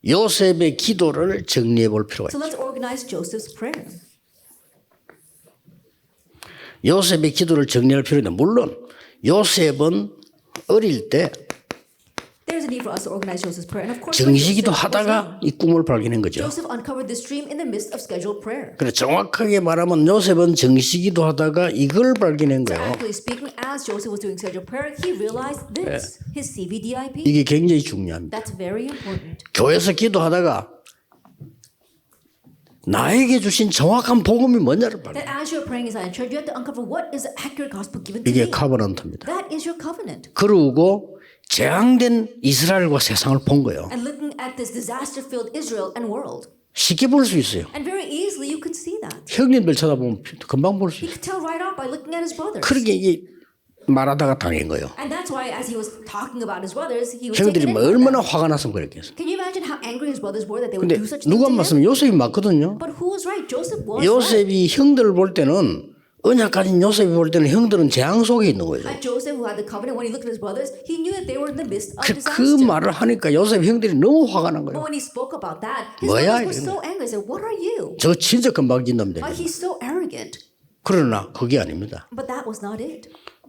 요셉의 기도를 정리해 볼 필요가 So 있어요. let's organize Joseph's prayer. 요셉의 기도를 정리할 필요는 물론 요셉은 어릴 때 There's a need for us to organize Joseph's prayer. And of course, 정시기도 Joseph was 하다가 young. 이 꿈을 발견한 거죠. Joseph uncovered this dream in the midst of scheduled prayer. 그래 정확하게 말하면 요셉은 정시기도 하다가 이걸 발견한 거예요. Actually speaking, as Joseph was doing scheduled prayer, he realized this, his CVDIP. 이게 굉장히 중요합니다. That's very important. 교회에서 기도하다가 나에게 주신 정확한 복음이 뭔지를 발견. That as you're praying inside church, you have to uncover what is the accurate gospel given to 이게 me. 카버넌트입니다. That is your covenant. 그러고 재앙된 이스라엘과 세상을 본 거예요. And looking at this disaster-filled Israel and world. 쉽게 볼 수 있어요. And very easily you could see that. 형님들 쳐다보면 금방 볼 수 He 있어요. could tell right off by looking at his brothers. 그러게 이게 말하다가 당한 거예요. And that's why as he was talking about his brothers, he was 형들이 taken in 뭐 by 얼마나 them. 화가 나서 그랬겠어요. Can you imagine how angry his brothers were that they would 근데 do such things 누가 to him? 말씀은 요셉이 맞거든요. But who was right? Joseph was right. 요셉이 형들을 볼 때는 언약 가진 요셉이 볼 때는 형들은 재앙 속에 있는 거죠. And Joseph, who had the covenant, when he looked at his brothers, he knew that they were in the midst of 그 disaster. 말을 하니까 요셉 형들이 너무 화가 난 But 거예요. when he spoke about that, his 뭐야, brothers were 이러는 so angry. They said, "What are you? 저 진짜 건방진 놈들. Why he's so arrogant?" 그러나 그게 아닙니다. But that was not it.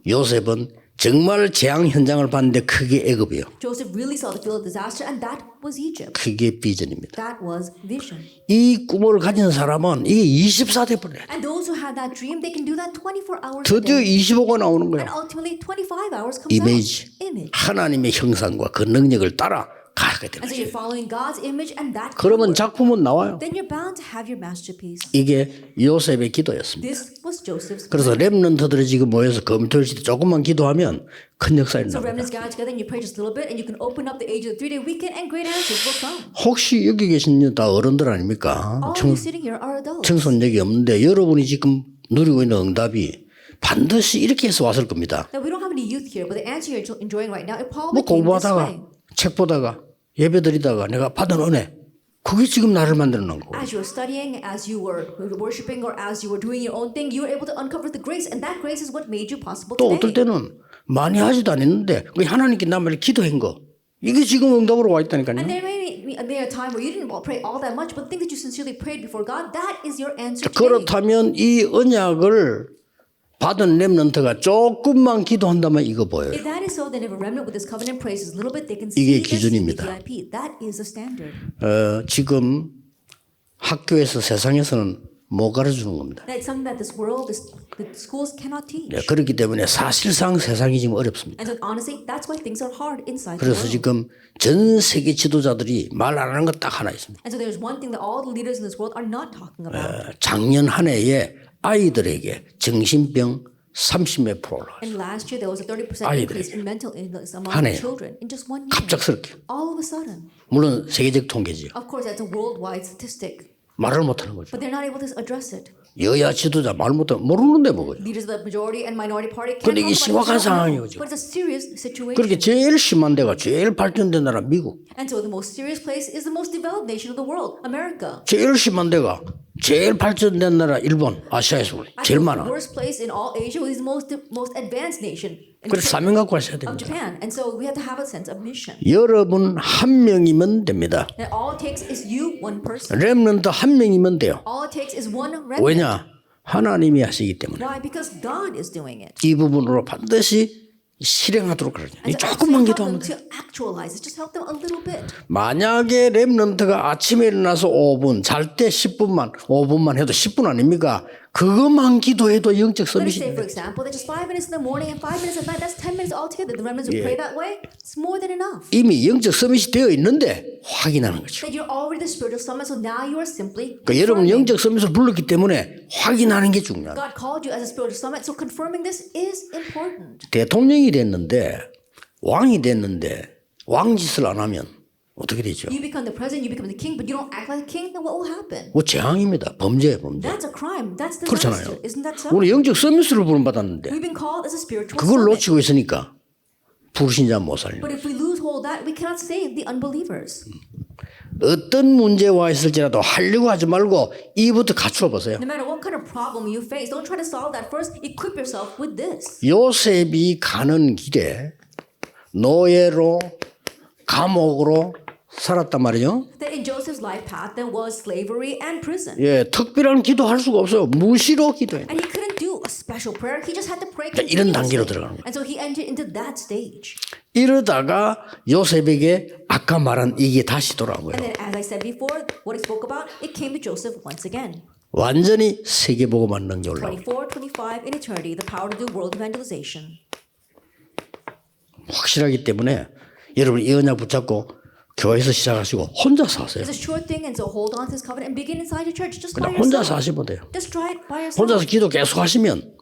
요셉은 정말 재앙 현장을 봤는데 그게 애굽이에요. Joseph really saw the field of disaster, and that was Egypt. 그게 비전입니다. That was vision. 이 꿈을 가진 사람은 이게 24대 버려요. And those who had that dream, they can do that 24 hours a 드디어 day. 25가 나오는 And 거예요. ultimately, 25 hours comes 이미지. out. Image. 하나님의 형상과 그 능력을 따라 가게 되는 And so 거죠. you're following God's image, and that. 그러면 작품은 나와요. Then you're bound to have your masterpiece. 이게 요셉의 기도였습니다. This was Joseph's. 그래서 렘넌트들이 지금 모여서 금토일 시대 조금만 기도하면 큰 역사가 So 나옵니다. remnants gather together and you pray just a little bit and you can open up the age of the 3-day weekend and great answers will come. 혹시 여기 계신 다 어른들 아닙니까? All of you sitting here are adults. 청소년이 없는데 여러분이 지금 누리고 있는 응답이 반드시 이렇게 해서 왔을 겁니다. Now we don't have any youth here, but the answer you're enjoying right now, it 뭐 probably came this way. 공부하다가 책 보다가 예배 드리다가 내가 받은 은혜 그게 지금 나를 만들어 놓은 거고. As you were studying, as you were worshiping, or as you were doing your own thing, you were able to uncover the grace, and that grace is what made you possible 또 어떨 today. 때는 많이 하지도 않았는데 그 하나님께 나만을 기도한 거 이게 지금 응답으로 와 있다니까요. And there may be a time where you didn't pray all that much, but think that you sincerely prayed before God. That is your answer today. 그렇다면 이 언약을 받은 렘넌트가 조금만 기도한다면 이거 보여요. If that is so, then if a remnant with this covenant prays a little bit, they can 이게 see this 기준입니다. VIP. That is a standard. 지금 학교에서 세상에서는 못 가르치는 겁니다. That's something that this world, the schools cannot teach. 네, 그렇기 때문에 사실상 세상이 지금 어렵습니다. And so honestly, that's why things are hard inside the 그래서 world. 지금 전 세계 지도자들이 말 안 하는 것 딱 하나 있습니다. And so there's one thing that all the leaders in this world are not talking about. 작년 한 해에 아이들에게 정신병 30몇 프로 올라갔어요. And last year there was a 30% 아이들에게. increase in mental illness among 한 해요. children in just 1 year. 갑작스럽게. All of a sudden. 물론 세계적 통계지요. Of course, that's a worldwide statistic. 말을 못하는 거죠. But they're not able to address it. 여야 지도자 말 못하면 모르는데 뭐고요. Leaders of the majority and minority party can't 근데 이게 talk about 심각한 it. They don't know. 상황이죠. But it's a serious situation. 그렇게 제일 심한 데가 제일 발전된 나라 미국. And so the most serious place is the most developed nation of the world, America. 제일 심한 데가 제일 발전된 나라 일본. 아시아에서 제일 The 많아. worst place in all Asia is the most advanced nation. 그래서 사명 갖고 하셔야 Of 됩니다. Japan. And so we have to have a sense of mission. 여러분 한 명이면 됩니다. And all it takes is you, one person. 렘넌트 한 명이면 돼요. All it takes is one remnant. 왜냐? 하나님이 하시기 때문에 Why? Because God is doing it. 이 부분으로 반드시 실행하도록 그러죠. 이 And so 조금만 help 기도하면 them 돼요. to actualize it. Just help them a little bit. 만약에 렘넌트가 아침에 일어나서 5분, 잘 때 10분만, 5분만 해도 10분 아닙니까? 그것만 기도해도 영적 Let us say, 서밋입니다. for example, that just 5 minutes in the morning and 5 minutes at night, that's 10 minutes altogether. The remnants who pray that way, it's more than enough. 이미 영적 서밋이 되어 있는데 확인하는 거죠. That you're already the spiritual summit, so now you are simply 그러니까 여러분 confirming. 영적 서밋을 불렀기 때문에 확인하는 게 중요합니다. God called you as a spiritual summit, so confirming this is important. 대통령이 됐는데 왕이 됐는데 왕짓을 안 하면 어떻게 되죠? You become the president, you become the king, but you don't act like a king, then what will happen? 뭐 재앙입니다. 범죄. That's a crime. That's 그렇잖아요. disaster. Isn't that so? 우리 영적 서밋을 부름받았는데 We've been called as a spiritual 그걸 summit. 놓치고 있으니까 불신자 못 살려. But if we lose hold of that, we cannot save the unbelievers. 어떤 문제와 있을지라도 하려고 하지 말고 이부터 갖추어 보세요. No matter what kind of problem you face, don't try to solve that first. Equip yourself with this. 요셉이 가는 길에 노예로 감옥으로 살았단 말이죠. That in Joseph's life path there was slavery and prison. 예, 특별한 기도할 수가 없어요. 무시로 기도해. And he couldn't do a special prayer. He just had to pray 이런 단계로 continuously. 들어가는 거예요. And so he entered into that stage. 이러다가 요셉에게 아까 말한 이게 다시 돌아온 거예요. And then, as I said before, what I spoke about, it came to Joseph once again. 완전히 세계복음만 능력 올라오고 24, 25 in eternity, the power to do world evangelization. 확실하기 때문에 여러분 이 언약 붙잡고 교회에서 시작하시고 혼자서 하세요. It's a sure thing, and so hold on to this covenant and begin inside your church just by 그냥 혼자서 yourself. 하시면 돼요. Just try it by yourself. 혼자서 기도 계속 하시면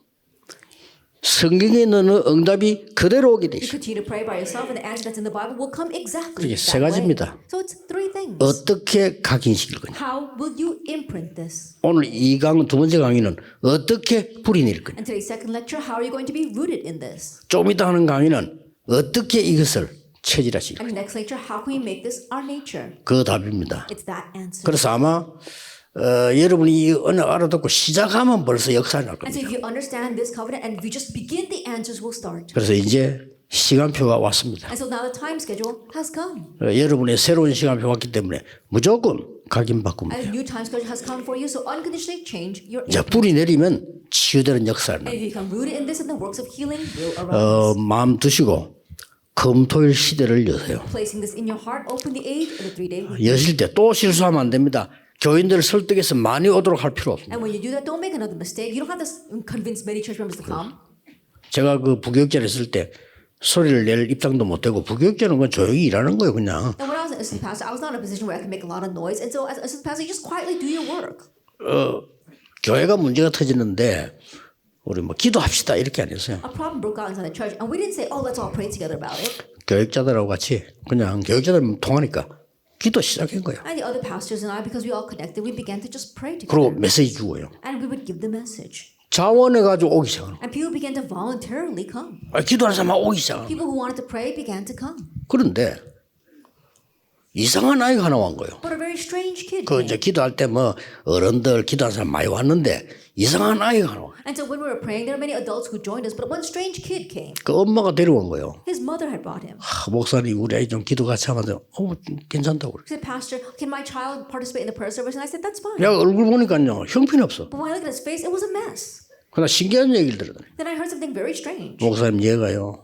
성경에 있는 응답이 그대로 오게 돼 You 있어요. continue to pray by yourself, and the answer that's in the Bible will come exactly 이게 세 that way. 가지입니다. So it's three things. 어떻게 각인시킬 거냐. How will you imprint this? 오늘 이 두 번째 강의는 어떻게 뿌리 내릴 거냐. And today's second lecture, how are you going to be rooted in this? 좀 이따 하는 강의는 어떻게 이것을 체질하실 거냐. And the next lecture, how can we make this our nature? 그 답입니다. It's that answer. 그래서 아마 여러분이 이 언약 알아듣고 시작하면 벌써 역사가 날 And so 겁니다. if you understand this covenant and if you just begin, the answers will start. 그래서 이제 시간표가 왔습니다. And so now the time schedule has come. 여러분의 새로운 시간표 왔기 때문에 무조건 각인 바꾸면 And 돼요. a new time schedule has come for you, so unconditionally change your 이제 뿌리 내리면 치유되는 역사를 And 나요. if you become rooted in this, and the works of healing will arise. 마음 두시고 금토일 시대를 여세요. Placing this in your heart, open the age of the 3-day week. 여실 때 또 실수하면 안 됩니다. 교인들을 설득해서 많이 오도록 할 필요 없습니다. And when you do that, don't make another mistake. You don't have to convince many church members to come. 제가 그 부교육자를 했을 때 소리를 낼 입장도 못 되고 부교육자는 그냥 조용히 일하는 거예요 그냥. And when I was an assistant pastor, I was not in a position where I could make a lot of noise. And so as an assistant pastor, you just quietly do your work. 교회가 문제가 터지는데 우리 뭐 기도합시다 이렇게 안 했어요. A problem broke out inside the church, and we didn't say, oh, let's all pray together about it. 교육자들하고 같이 그냥 교육자들 통하니까 기도 시작한 거예요. And the other pastors and I, because we all connected, we began to just pray 그리고 together. 메시지 주고요. And we would give the message. 자원해가지고 오기 시작하는 거예요. And people began to voluntarily come. 기도하는 사람 오기 시작하는 거예요. People who wanted to pray began to come. 그런데 이상한 아이가 하나 온 거예요. But a very strange kid 그 came. 이제 기도할 때 뭐 어른들 기도하는 사람 많이 왔는데 이상한 아이가 하나 와. And so when we were praying, there were many adults who joined us, but one strange kid came. 그 엄마가 데려온 거예요. His mother had brought him. 목사님 우리 아이 좀 기도 같이 하면 괜찮다고 그래. He said, Pastor, can my child participate in the prayer service? And I said, that's fine. 내가 얼굴 보니까요 형편이 없어. But when I looked at his face, it was a mess. 그러나 신기한 얘기를 들었더니 Then I heard something very strange. 목사님 얘가요.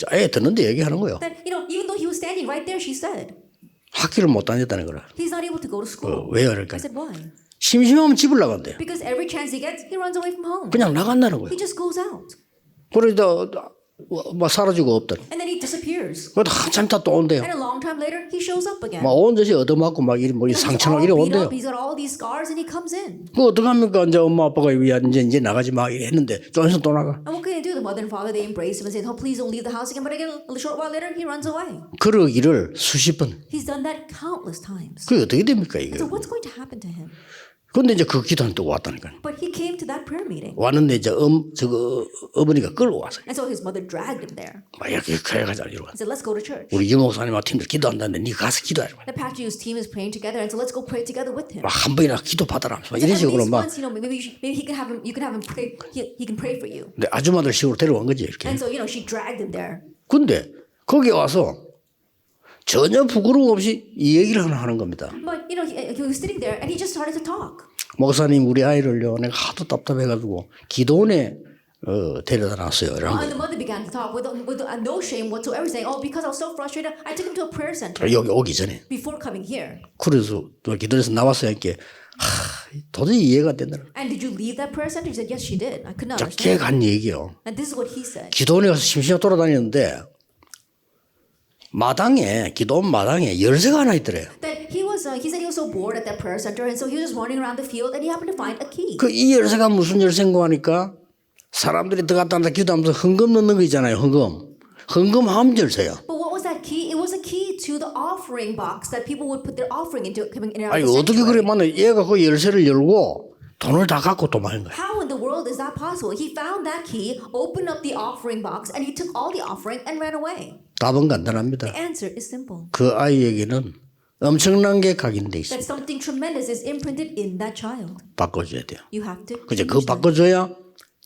아예 듣는데 얘기하는 거예요. That, even though he was standing right there, she said, 학교를 못 다녔다는 거라. he's not able to go to school. 왜요? 그러니까 I said, why? 심심하면 집을 나간대요. Because every chance he gets, he runs away from home. 그냥 나간다는 거예요. He just goes out. 그러다 막 사라지고 없더니. And then he disappears. 그래도 한참 있다 또 온대요. And a long time later, he shows up again. 막 온 듯이 얻어맞고 막 이리 뭐 He's all 상처나고 이래 beat 온대요. up, he's got all these scars, and he comes in. 그 어떡합니까? 이제 엄마 아빠가 이제 나가지 마 이래 했는데 좀 있으면 또 나가. And what can he do? The mother and father, they embrace him and say, oh, please don't leave the house again. But again, a short while later, he runs away. 그러기를 수십 번. He's done that countless times. 그게 어떻게 됩니까 So 이게? what's going to happen to him? 근데 이제 그 기도는 또 왔다니까요. But he came to that prayer meeting. 왔는데 이제 어머니가 끌고 왔어요. And so his mother dragged him there. 막 이렇게 교회 가자 이러고. He said, let's go to church. 우리 유목사님과 팀들 기도한다는데 네 가서 기도하라. The pastor whose team is praying together, and so let's go pray together with him. 막 한 번이나 기도 받아라. 막 So 이런 at 식으로 least 막. once, maybe he can have him. You can have him pray. He can pray for you. 근데 아줌마들 식으로 데려온 거지 이렇게. And so she dragged him there. 근데 거기 와서 전혀 부끄러움 없이 이 얘기를 하는 겁니다. But he was sitting there, and he just started to talk. 목사님 우리 아이를요 내가 하도 답답해가지고 기도원에 데려다 놨어요. 이런 And 거예요. the mother began to talk with no shame whatsoever, saying, "Oh, because I was so frustrated, I took him to a prayer center 여기 오기 전에. before coming here." 그래서 또 기도에서 나왔어요. 이렇게 도저히 이해가 안 된다. And did you leave that prayer center? He said, "Yes, she did." I could not 자, understand. 걔가 한 얘기요. And this is what he said. 기도원에 가서 심심해 돌아다니는데 기도원 마당에 열쇠가 하나 있더래요. That he said he was so bored at that prayer center, and so he was just running around the field, and he happened to find a key. 그 이 열쇠가 무슨 열쇠인가 하니까 사람들이 들어갔다 나왔다 기도하면서 헌금 넣는 거 있잖아요. 헌금 함 열쇠요. But what was that key? It was a key to the offering box that people would put their offering into coming in and out 아니 of the 어떻게 그래 sanctuary. 만나 얘가 그 열쇠를 열고 돈을 다 갖고 도망한 거야. How in the world is that possible? He found that key, opened up the offering box, and he took all the offering and ran away. 답은 간단합니다. The answer is simple. 그 아이에게는 엄청난 게 각인돼 있어. that something tremendous is imprinted in that child. 바꿔줘야 돼요. You have to 그죠? change 그거 that. 바꿔줘야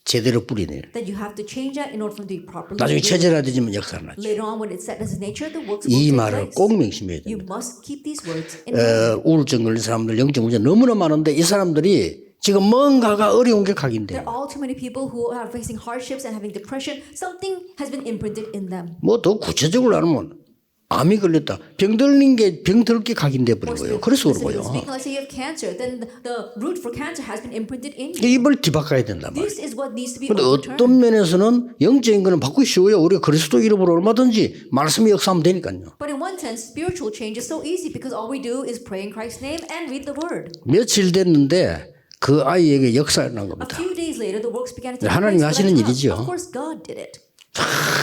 제대로 뿌리네. That you have to change that in order for them to be properly 나중에 rooted. 체질화되지면 역사를 나죠. Later on, when it's set as nature, the works 이 will take 말을 place. 꼭 명심해야 돼요. You must keep these words in mind. 우울증 걸린 사람들, 영적 문제 너무나 많은데 이 사람들이 지금 뭔가가 어려운 게 각인돼요. There are all too many people who are facing hardships and having depression. Something has been imprinted in them. 뭐 더 구체적으로 하면 암이 걸렸다. 병 들린 게 병 들 게 각인돼 버린 거예요. 그래서 그런 거예요. Speaking, let's say you have cancer, then the root for cancer has been imprinted in you. 이걸 뒤바꿔야 된단 말이에요. This is what needs to be 근데 overturned. 어떤 면에서는 영적인 거는 바꾸기 쉬워요. 우리가 그리스도 이름으로 얼마든지 말씀이 역사하면 되니까요. But in one sense, spiritual change is so easy because all we do is pray in Christ's name and read the word. 며칠 됐는데 그 아이에게 역사가 난 A 겁니다. few days later, the works began to take 하나님이 place. for 하시는 that 일이죠. child. Of course, God did it.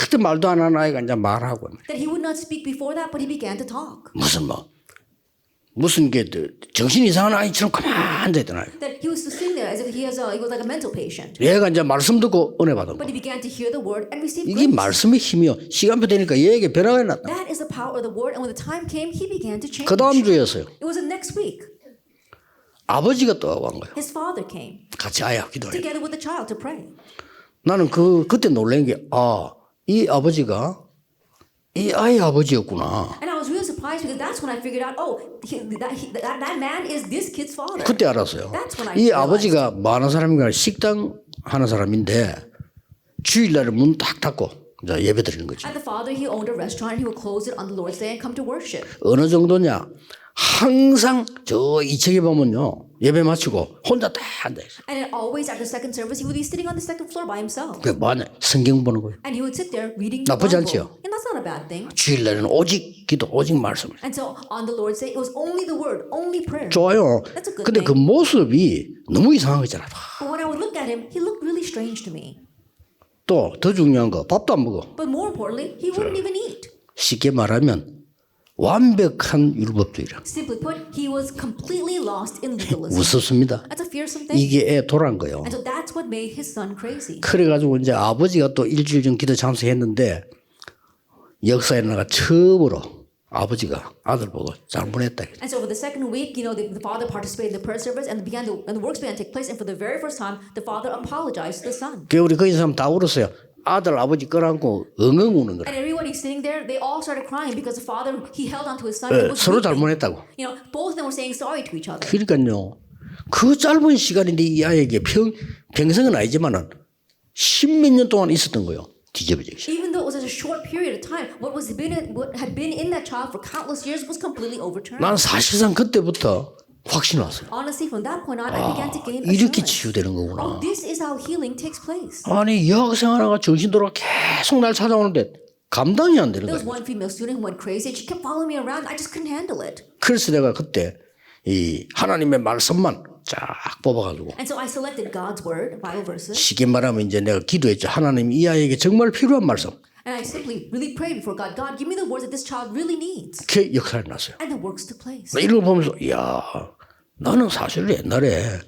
그때 말도 안 하는 아이가 이제 말하고 That he would not speak before that, but he began to talk. 무슨 게 정신 이상한 아이처럼 가만히 앉아있던 아이. That he was sitting there as if he was like a mental patient. 얘가 이제 말씀 듣고 은혜 받은 거. But he began to hear the word and receive 이게 grace. 말씀의 힘이요. 시간표 되니까 얘에게 변화가 났다. That is the power of the word. And when the time came, he began to change. 그 다음 주였어요. It was the next week. 아버지가 또 한 거예요. His father came 같이 아이하고 기도해. together with the child to pray. 나는 그때 놀란 게, 이 아버지가 이 아이 아버지였구나. And I was really surprised because that's when I figured out, that man is this kid's father. 그때 알았어요. That's when I 이 realized. 아버지가 뭐 하는 사람인가 식당 하는 사람인데 주일날에 문 딱 닫고 이제 예배 드리는 거지. And the father, he owned a restaurant and he would close it on the Lord's Day and come to worship. 어느 정도냐? 항상 저 2층에 보면요. 예배 마치고 혼자 딱 앉아있어. And then always after second service, he would be sitting on the second floor by himself. 그게 뭐하냐? 성경 보는 거예요. And he would sit there reading the 나쁘지 Bible. 않지요? And that's not a bad thing. 주일날에는 오직 기도, 오직 말씀을. And so on the Lord's Day, it was only the word, only prayer. 좋아요. That's a good 근데 그 thing. 모습이 너무 이상한 거잖아. But when I would look at him, he looked really strange to me. 또 더 중요한 거 밥도 안 먹어. But more importantly, he wouldn't even eat. 쉽게 말하면 완벽한 율법주의라. Simply put, he was completely lost in legalism. 무섭습니다. That's a fearsome thing. 이게 애 돌아간 거예요. And so that's what made his son crazy. 그래가지고 이제 아버지가 또 일주일 전 기도 참석했는데 역사에 나가 처음으로 아버지가 아들 보고 잘못했다. And so for the second week, the father participated in the prayer service and the works began to take place. And for the very first time, the father apologized to the son. 그 우리 거기 사람 다 울었어요. 아들 아버지 끌어안고 엉엉 우는 거라. And everybody sitting there, they all started crying because the father, he held onto his son. And was 서로 weeping. 잘못했다고. Both of them were saying sorry to each other. 그러니까요. 그 짧은 시간인데 이 아이에게 평생은 아니지만은 십몇 년 동안 있었던 거예요. 뒤집어지기 시작. Even though it was such a short period of time, what had been in that child for countless years was completely overturned. 난 사실상 그때부터 확신 왔어요. Honestly, from that point on, I began to gain 이렇게 assurance. 치유되는 Oh, 거구나. this is how healing takes place. 아니 여학생하나가 정신 돌아 계속 날 찾아오는데 감당이 안 되는 There was 거예요. one female student who went crazy and she kept following me around. I just couldn't handle it. 그래서 내가 그때 이 하나님의 말씀만 쫙 뽑아가지고 And so I selected God's word, Bible verses, 쉽게 말하면 이제 내가 기도했죠. 하나님 이 아이에게 정말 필요한 말씀. and I simply really prayed before God, God, give me the words that this child really needs. 그 역할이 났어요. And the works took place. 나 이런 거 보면서 이야 나는 사실 옛날에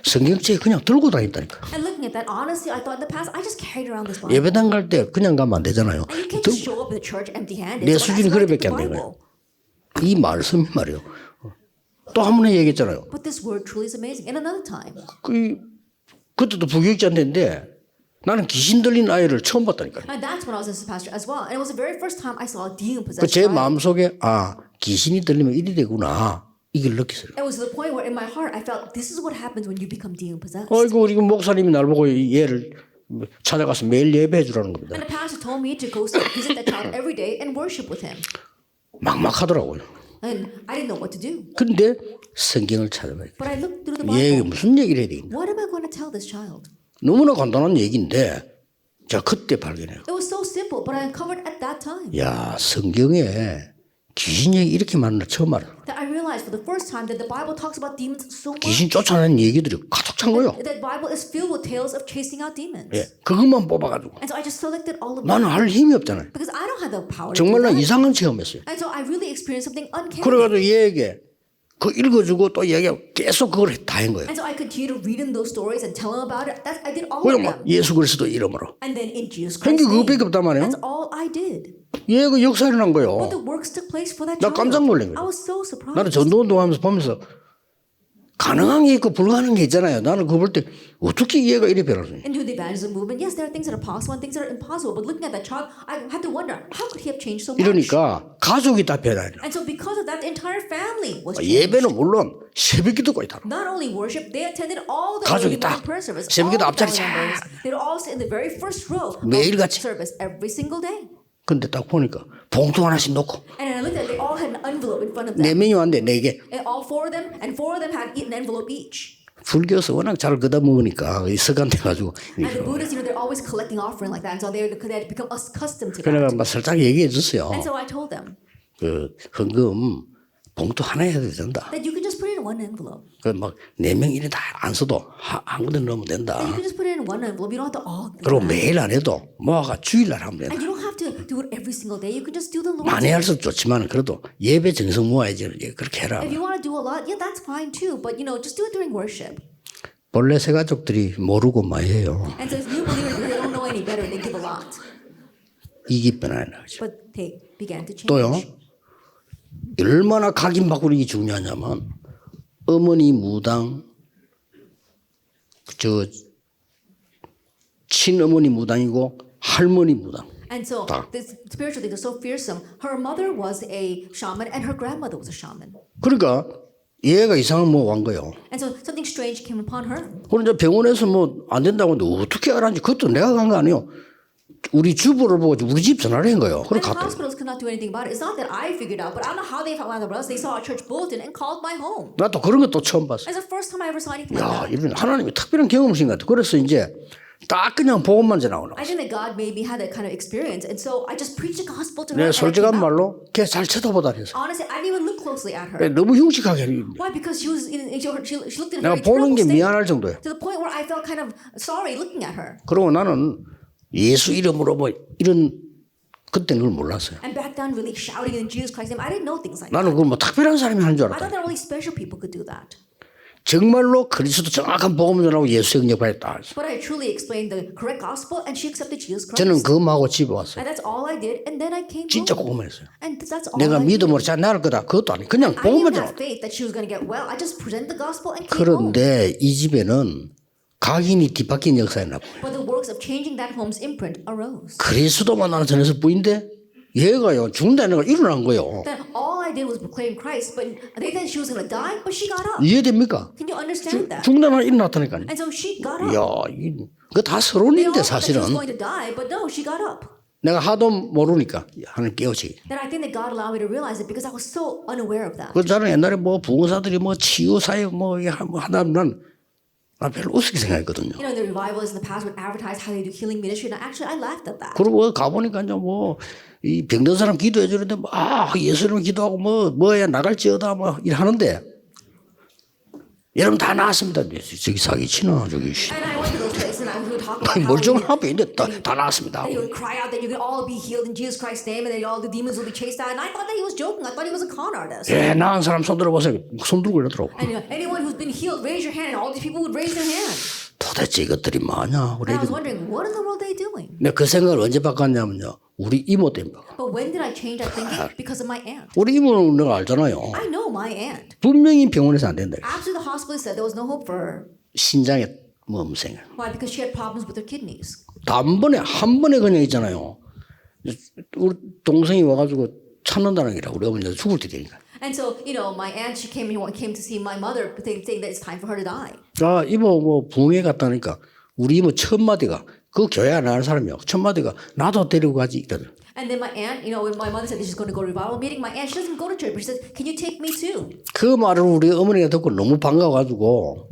성경책 그냥 들고 다녔다니까. And looking at that, honestly, I thought in the past, I just carried around this Bible. 예배당 갈 때 그냥 가면 안 되잖아요. And you can't just show up in the church empty-handed. 내 So 수준이 that's why I took 그래밖에 the 안 되는 Bible. 거예요. 이 말씀이 말이에요. 또 한 번 얘기했잖아요. But this word truly is amazing. And another time, 그때도 부교육자인데 나는 귀신 들린 아이를 처음 봤다니까요. and that's when I was a pastor as well. And it was the very first time I saw a demon-possessed 제 child. 마음속에 귀신이 들리면 이리 되구나 이걸 느꼈어요. It was to the point where in my heart I felt this is what happens when you become demon-possessed. 아이고 우리 목사님이 날 보고 얘를 찾아가서 매일 예배해 주라는 겁니다. And the pastor told me to go visit that child every day and worship with him. 막막하더라고요. And I didn't know what to do. 근데 성경을 찾아봐요. But I looked through the 얘 Bible. 무슨 얘기를 해야 되겠냐. What am I going to tell this child? 너무나 간단한 얘기인데 제가 그때 발견해요. It was so simple, but I uncovered at that time. 야 성경에 귀신 얘기 이렇게 많은 걸 처음 알아. That I realized for the first time that the Bible talks about demons so much. 귀신 쫓아내는 얘기들이 가득 찬 거예요. That Bible is filled with tales of chasing out demons. 예, 그것만 뽑아가지고 And so I just selected all of them. 나는 할 힘이 없잖아요. Because I don't have the power to 정말 do 나 that. 이상한 체험했어요. And so I really experienced something uncanny. 그래가지고 얘에게 그 읽어주고 또 얘기하고 계속 그걸 다 한 거예요. And so I continue to read in those stories and tell them about it. I did all of 그냥 막 them. 예수 그리스도 이름으로. And then in Jesus 그게 Christ's 그거밖에 name. 없단 말이에요. That's all I did. 얘가 역사 일어난 거예요. But the works took place for that 나 child. 깜짝 놀란 거예요. I was so surprised. 나는 전도운동하면서 보면서 가능한 게 있고 불가능한 게 있잖아요. 나는 그거 볼 때 어떻게 얘가 이래 변하지? And doing the evangelism movement, yes, there are things that are possible and things that are impossible. But looking at that child, I had to wonder, how could he have changed so much? 이러니까 가족이 다 변하냐. And so because of that, the entire family was changed. 예배는 물론 새벽기도 거의 다. Not only worship, they attended all the 가족이 early 딱 morning prayer service. 새벽기도 All the 앞자리 family members. They'd all sit in the very first row of 매일같이. service every single day. 근데 딱 보니까 봉투 하나씩 놓고 And I looked at it, they all had an envelope in front of them. 네 명이 왔는데 네 개. And all four of them, and four of them had an envelope each. 불교에서 워낙 잘 걷어 먹으니까 습관 돼가지고. And the Buddhists, they're always collecting offering like that, and so they had become accustomed to 그래가 that. 막 살짝 얘기해 줬어요. And so I told them 그 헌금 봉투 하나 해도 된다. that you can just put it in one envelope. 그막 네 명 이래 다 안 써도 한 군데 넣으면 된다. You can just put it in one envelope. You don't have to all. 그리고 매일 안 해도 모아가 주일날 하면 된다. And you don't have to do it every single day. You can just do the Lord's 많이 Day. 할수 좋지만 그래도 예배 정성 모아야지 그렇게 해라. If you want to do a lot, yeah, that's fine too. But just do it during worship. 본래 새 가족들이 모르고 많이 해요. And so as new believers, they don't know any better. They give a lot, 이게 변하는 거죠. but they began to change. 또요. 얼마나 각인 바꾸기 중요하냐면 어머니 무당 저 친어머니 무당이고 할머니 무당. And so this spiritual thing is so fearsome. Her mother was a shaman, and her grandmother was a shaman. 그러니까 얘가 이상한 뭐 한 거예요. And so something strange came upon her. 그럼 이제 병원에서 뭐 안 된다고 하는데 어떻게 알았는지 그것도 내가 간 거 아니에요. 우리 주부를 보고 우리 집 전화를 한 거예요. 그래 And the 갔다. hospitals could not do anything about it. It's not that I figured out, but I don't know how they found out about us. They saw a church bulletin and called my home. 나도 그런 것도 처음 봤어. It's the first time I ever saw anything like 야, that. 이런 하나님이 특별한 경험이신 것 같아. 그래서 이제 딱 그냥 복음만 전하고 I think that God maybe had that kind of experience, and so I just preached the gospel to 내 her. And I 솔직한 came out. 말로 걔 잘 쳐다보다 했어. Honestly, I didn't even look closely at her. 너무 흉측하게. Why? Because she was she looked in a 내가 very 보는 terrible 게 state 미안할 정도예요. to the point where I felt kind of sorry looking at her. 그리고 나는 예수 이름으로 뭐 이런 그때는 그걸 몰랐어요. And back down, really shouting in Jesus Christ's name. I didn't know things like that. 나는 그걸 뭐 특별한 사람이 하는 줄 I 알았다. thought that only special people could do that. 정말로 그리스도 정확한 복음을 전하고 예수 영접했다. But I truly explained the correct gospel, and she accepted Jesus Christ. 저는 그것하고 집에 왔어요. And that's all I did. And then I came 진짜 home. 복음을 했어요. And that's all 내가 I did. 믿음으로 잘 나을 거다. 그것도 아니. 그냥 I 복음만 didn't 전하. have faith that she was going to get well. I just presented the gospel and came home. 그런데 이 집에는 각인이 뒤바뀐 역사였나 봐요. But the works of changing that home's imprint arose. 그리스도만 나는 전해서 부인데 얘가요 죽는다는 걸 일어난 거예요. Then all I did was proclaim Christ, but they thought she was going to die, but she got up. 이해됩니까? Can you understand that? 죽는다는 걸 일어났다니까요. And so she got up. 이야, 그거 다 They all 서론인데 thought that she was 사실은 going to die, but no, she got up. 내가 하도 모르니까 하나님 깨우치. Then I think that God allowed me to realize it because I was so unaware of that. 그 저는 옛날에 뭐 부흥사들이 뭐 치유 사역 뭐 하다 난 별로 우습게 생각했거든요. The revivalists in the past would advertise how they do healing ministry, and actually I laughed at that. 그리고 가보니까 이제 뭐 이 병든 사람 기도해 주는데 뭐 예수 이름 기도하고 뭐야 나갈지어다 뭐 일 하는데 여러분 다 나왔습니다. 저기 사기치나 저기 And I went to those places and I would talk about how 멀쩡한 앞에 있는데 다 나왔습니다. they would cry out that you can all be healed in Jesus Christ's name, and that all the demons will be chased out. And I thought that he was joking. I thought he was a con artist. 예, 나은 사람 손 들어보세요. 손 들고 이러더라고. And anyone who's been healed, raise your hand. And all these people would raise their hand. 도대체 이것들이 뭐냐? 우리 And I was wondering, what in the world are they doing? 내가 그 생각을 언제 바꿨냐면요. 우리 이모 때문에 바꿨어. But when did I change that thinking? Because of my aunt. 우리 이모는 내가 알잖아요. I know my aunt. 분명히 병원에서 안 된다. After the hospital said there was no hope for her. 신장에 음생. Why? Because she had problems with her kidneys. 단번에 한 번에 그냥 있잖아요. 우리 동생이 와가지고 찾는다는 게라 우리 어머니가 죽을 때 되니까. And so, my aunt, she came to see my mother, saying that it's time for her to die. 자, 이모 뭐 부흥회 갔다니까 우리 이모 첫 마디가 그 교회 안 하는 사람이요. 첫 마디가 나도 데리고 가지 이러더라. And then my aunt, when my mother said that she's going to go to revival meeting, my aunt, she doesn't go to church, but she says, can you take me too? 그 말을 우리 어머니가 듣고 너무 반가워가지고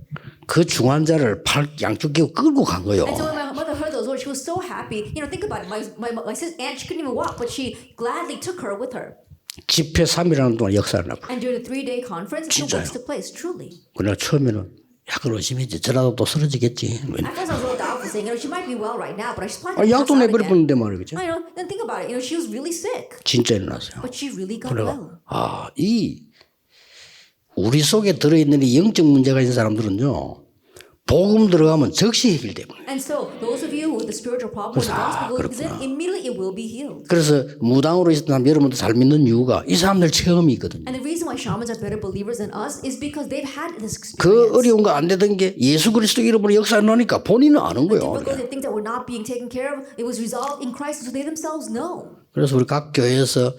그 중환자를 팔 양쪽 끼고 끌고 간 거예요. And so when my mother heard those words, she was so happy. Think about it. My sister aunt, she couldn't even walk, but she gladly took her with her. 집회 3일하는 동안 역사를 나고. And during the 3-day conference, the 진짜요? works took place, truly. 그냥 처음에는 약간 의심했지. 저라도 또 쓰러지겠지. At first I was a little doubtful, saying, she might be well right now, but I just probably 약도 내버려 보는데 말이겠죠. Then think about it. She was really sick, 진짜 일어났어요. but she really got 그래가 well. 우리 속에 들어있는 이 영적 문제가 있는 사람들은요. 복음 들어가면 즉시 해결됩니다. And so, those of you with the spiritual problem, when the gospel goes in, immediately it will be healed. 그래서 무당으로 있었던 사람 여러분도 잘 믿는 이유가 이 사람들 체험이 있거든요. And the reason why shamans are better believers than us is because they've had this 그 experience. 어려운 거 안 되던 게 예수 그리스도 이름으로 역사를 넣으니까 본인은 아는 거예요. Difficult things that were not being taken care of, it was resolved in Christ, so they themselves know. 그래서 우리 각 교회에서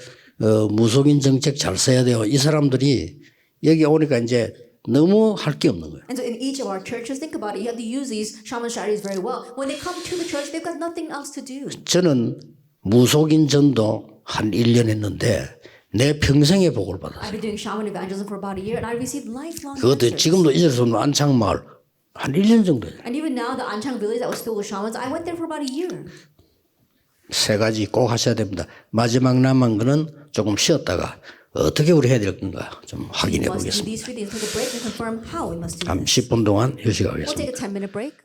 무속인 정책 잘 써야 돼요. 이 사람들이 여기 오니까 이제 너무 할 게 없는 거예요. And so in each of our churches, think about it, you have to use these shaman strategies very well. When they come to the church, they've got nothing else to do. 저는 무속인 전도 한 1년 했는데 내 평생의 복을 받았어요. I've been doing shaman evangelism for about a year, and I received lifelong 그것도 answers. 지금도 이제서 안창마을 한 1년 정도 해요. And even now, the Anchang village that was filled with shamans, I went there for about a year. 세 가지 꼭 하셔야 됩니다. 마지막 남은 거는 조금 쉬었다가 어떻게 우리 해야 될 건가 좀 확인해 We must do 보겠습니다. these 3 things, take a break and confirm how we must do 한 this. 10분 동안 We'll 휴식하겠습니다. take a 10-minute break.